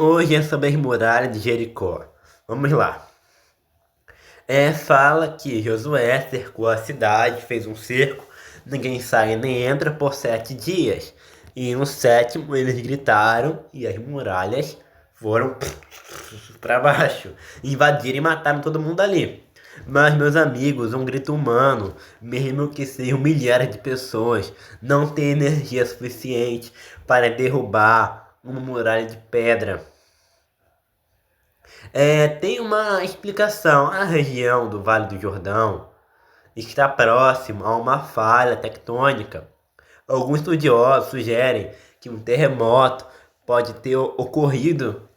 Hoje é sobre as muralhas de Jericó. Vamos lá. Fala que Josué cercou a cidade, fez um cerco, ninguém sai nem entra por 7 dias. E no sétimo eles gritaram e as muralhas foram para baixo. Invadiram e mataram todo mundo ali. Mas, meus amigos, um grito humano, mesmo que sejam milhares de pessoas, não tem energia suficiente para derrubar uma muralha de pedra. Tem uma explicação. A região do Vale do Jordão está próximo a uma falha tectônica. Alguns estudiosos sugerem que um terremoto pode ter ocorrido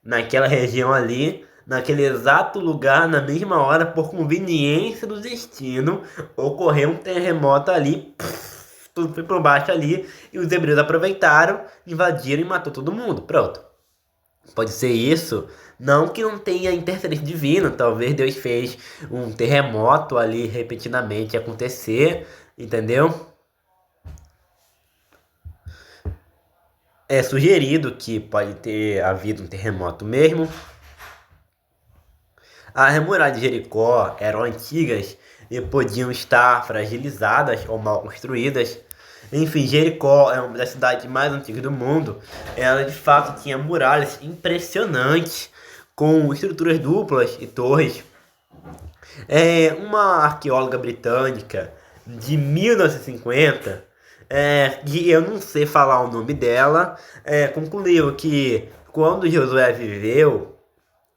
naquela região ali, naquele exato lugar, na mesma hora, por conveniência do destino, ocorreu um terremoto ali, tudo foi por baixo ali, e os hebreus aproveitaram, invadiram e matou todo mundo. Pronto. Pode ser isso. Não que não tenha interferência divina. Talvez Deus fez um terremoto ali repentinamente acontecer. Entendeu? É sugerido que pode ter havido um terremoto mesmo. As muralhas de Jericó eram antigas e podiam estar fragilizadas ou mal construídas. Enfim, Jericó é uma das cidades mais antigas do mundo. Ela de fato tinha muralhas impressionantes, com estruturas duplas e torres. Uma arqueóloga britânica de 1950, que eu não sei falar o nome dela, concluiu que quando Josué viveu,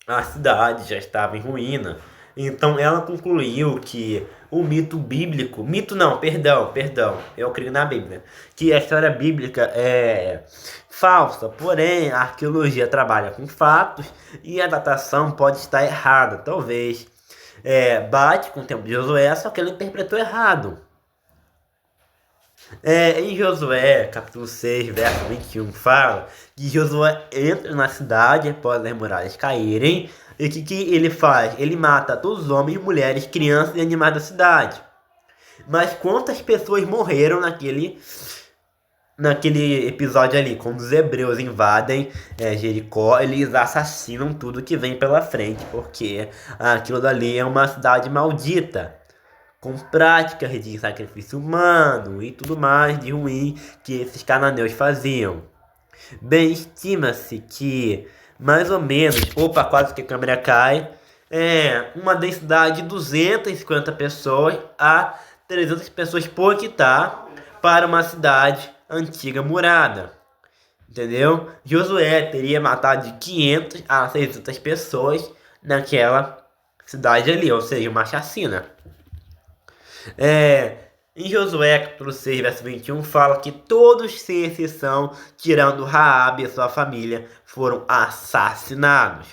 a cidade já estava em ruína. Então ela concluiu que o mito bíblico, mito não, perdão, eu creio na Bíblia, que a história bíblica é falsa, porém a arqueologia trabalha com fatos e a datação pode estar errada, talvez. Bate com o tempo de Josué, só que ele interpretou errado. Em Josué, capítulo 6, verso 21, fala que Josué entra na cidade após as muralhas caírem. E o que ele faz? Ele mata todos os homens, mulheres, crianças e animais da cidade. Mas quantas pessoas morreram naquele episódio ali? Quando os hebreus invadem Jericó, eles assassinam tudo que vem pela frente, porque aquilo dali é uma cidade maldita, com práticas de sacrifício humano e tudo mais de ruim que esses cananeus faziam. Bem, estima-se que mais ou menos, opa, quase que a câmera cai, uma densidade de 250 pessoas a 300 pessoas por hectare para uma cidade antiga murada. Entendeu? Josué teria matado de 500 a 600 pessoas naquela cidade ali, ou seja, uma chacina. É, Em Josué capítulo 6, verso 21, fala que todos, sem exceção, tirando Raabe e sua família, foram assassinados.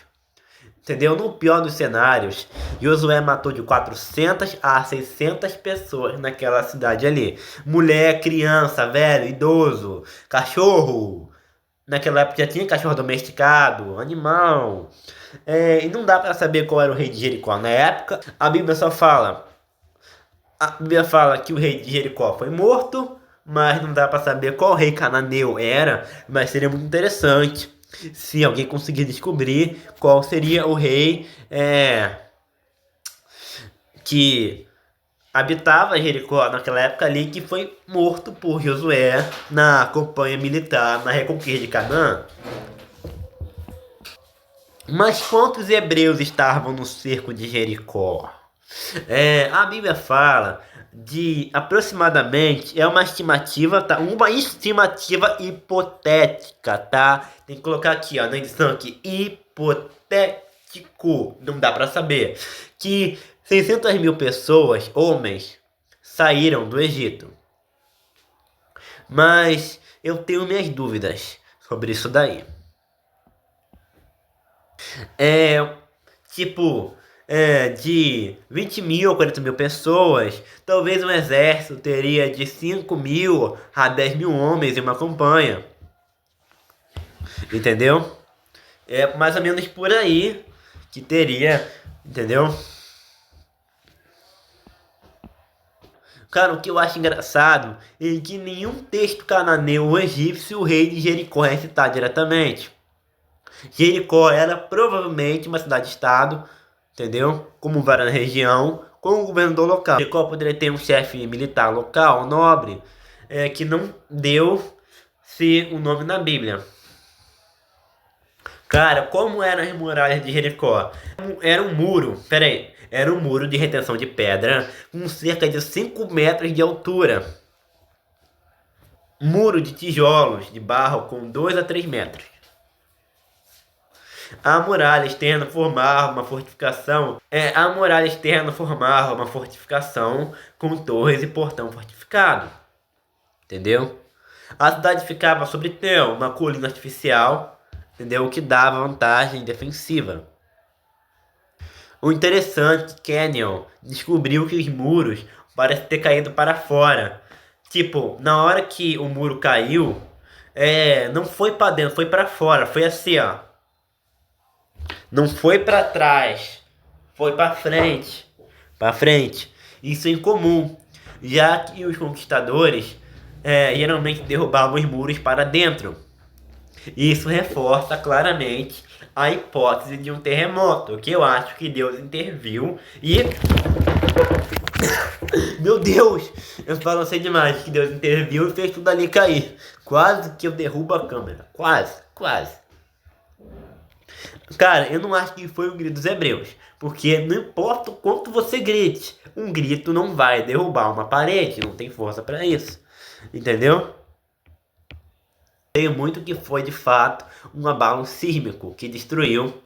Entendeu? No pior dos cenários, Josué matou de 400 a 600 pessoas naquela cidade ali. Mulher, criança, velho, idoso, cachorro. Naquela época já tinha cachorro domesticado, animal. E não dá para saber qual era o rei de Jericó na época. A Bíblia só fala A Bíblia fala que o rei de Jericó foi morto, mas não dá para saber qual rei cananeu era, mas seria muito interessante se alguém conseguir descobrir qual seria o rei que habitava Jericó naquela época ali, que foi morto por Josué na campanha militar, na reconquista de Canaã. Mas quantos hebreus estavam no cerco de Jericó? A Bíblia fala de aproximadamente, é uma estimativa hipotética, tá? Tem que colocar aqui, ó, na edição aqui, hipotético, não dá pra saber, que 600 mil pessoas, homens, saíram do Egito. Mas eu tenho minhas dúvidas sobre isso daí. É, tipo, de 20 mil a 40 mil pessoas, talvez um exército teria de 5 mil a 10 mil homens em uma campanha. Entendeu? É mais ou menos por aí que teria, entendeu? Cara, o que eu acho engraçado é que nenhum texto cananeu ou egípcio o rei de Jericó é citado diretamente. Jericó era provavelmente uma cidade-estado, entendeu? Como várias na região, com o governador local. Jericó poderia ter um chefe militar local, nobre, que não deu-se o nome na Bíblia. Cara, como eram as muralhas de Jericó? Era um muro, era um muro de retenção de pedra com cerca de 5 metros de altura. Muro de tijolos de barro com 2 a 3 metros. A muralha externa formava uma fortificação. A muralha externa formava uma fortificação com torres e portão fortificado. Entendeu? A cidade ficava sobre uma colina artificial, entendeu? O que dava vantagem defensiva. O interessante, Kenyon descobriu que os muros parecem ter caído para fora. Tipo, na hora que o muro caiu, não foi para dentro, foi para fora. Foi assim, ó. Não foi para trás, foi para frente. Para frente. Isso é incomum, já que os conquistadores geralmente derrubavam os muros para dentro. Isso reforça claramente a hipótese de um terremoto, que eu acho que Deus interviu e... Meu Deus! Eu balancei demais que Deus interviu e fez tudo ali cair. Quase que eu derrubo a câmera. Quase, quase. Cara, eu não acho que foi o grito dos hebreus. Porque não importa o quanto você grite, um grito não vai derrubar uma parede. Não tem força pra isso. Entendeu? Creio muito que foi de fato um abalo sísmico que destruiu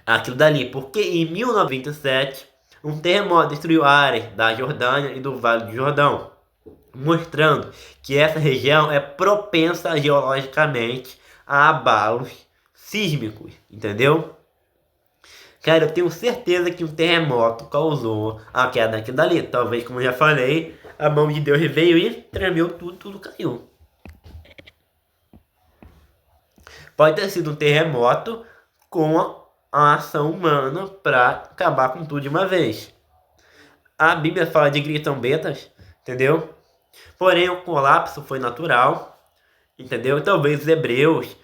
aquilo dali. Porque em 1927, um terremoto destruiu áreas da Jordânia e do Vale do Jordão, mostrando que essa região é propensa geologicamente a abalos sísmicos, entendeu? Cara, eu tenho certeza que um terremoto causou a queda aqui dali. Talvez, como eu já falei, a mão de Deus veio e tremeu tudo, tudo caiu. Pode ter sido um terremoto com a ação humana para acabar com tudo de uma vez. A Bíblia fala de grito-trombetas, entendeu? Porém, o colapso foi natural, entendeu? Talvez os hebreus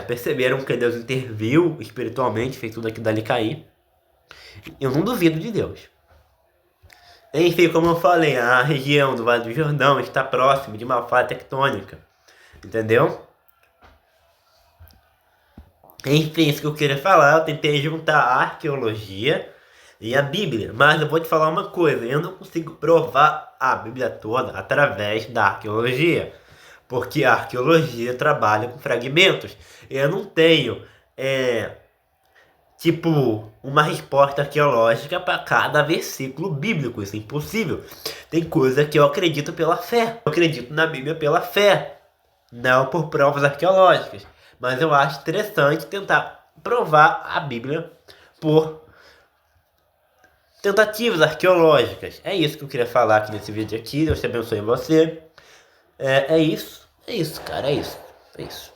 perceberam que Deus interviu espiritualmente, fez tudo aquilo dali cair. Eu não duvido de Deus. Enfim, como eu falei, a região do Vale do Jordão está próxima de uma falha tectônica, entendeu? Enfim, isso que eu queria falar, eu tentei juntar a arqueologia e a Bíblia, mas eu vou te falar uma coisa, eu não consigo provar a Bíblia toda através da arqueologia, porque a arqueologia trabalha com fragmentos. Eu não tenho, uma resposta arqueológica para cada versículo bíblico, isso é impossível. Tem coisa que eu acredito pela fé, eu acredito na Bíblia pela fé, não por provas arqueológicas. Mas eu acho interessante tentar provar a Bíblia por tentativas arqueológicas. É isso que eu queria falar aqui nesse vídeo aqui. Deus te abençoe você. É isso, cara, é isso.